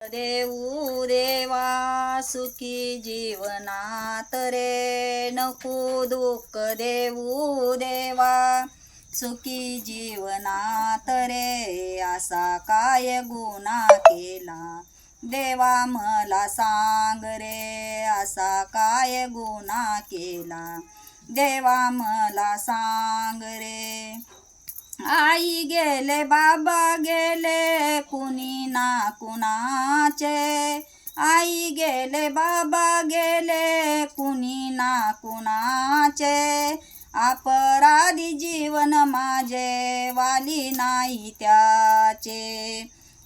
देऊ देवा सुखी जीवनात रे, नको दुःख देऊ देवा सुखी जीवनात रे. असा काय गुन्हा केला देवा मला सांग रे, असा काय गुन्हा केला देवा मला सांग रे. आई गेले बाबा गेले कुणी ना कुणाचे, आई गेले बाबा गेले कुणी ना कुणाचे. अपराधी जीवन माझे वाली नाही त्याचे,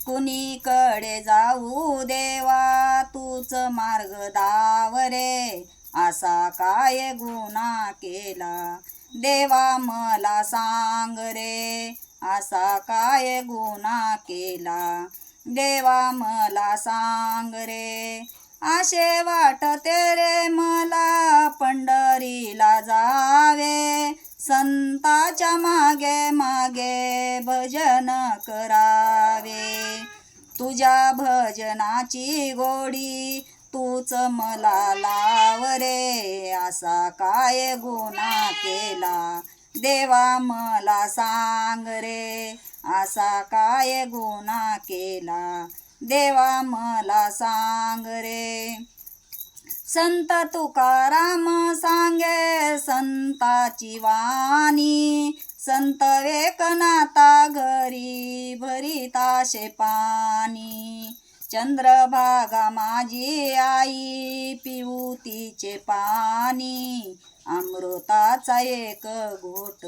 कुणीकडे जाऊ देवा तूच मार्ग दाव रे. असा काय गुन्हा केला देवा मला सांग रे, असा काय गुन्हा केला देवा मला सांग रे. असे वाटते रे मला पंढरीला जावे, संताच्या मागे मागे भजन करावे. तुझ्या भजनाची गोडी तूच मला लाव रे, असा काय गुन्हा केला देवा मला सांग रे, असा काय गुन्हा केला देवा मला सांग रे. संत तुकाराम सांगे संताची वाणी, संत एकनाथा घरी भरिताशे पाणी. चंद्रभागा माझी आई पिऊ तिचे पाणी, अमृताचा एक घोट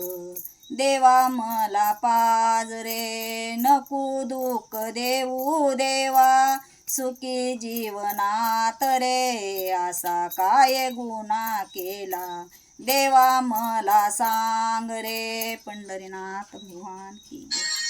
देवा मला पाज रे. नको दुःख देऊ देवा सुखी जीवनात रे, असा काय गुन्हा केला देवा मला सांग रे. पंढरीनाथ भगवान की जय.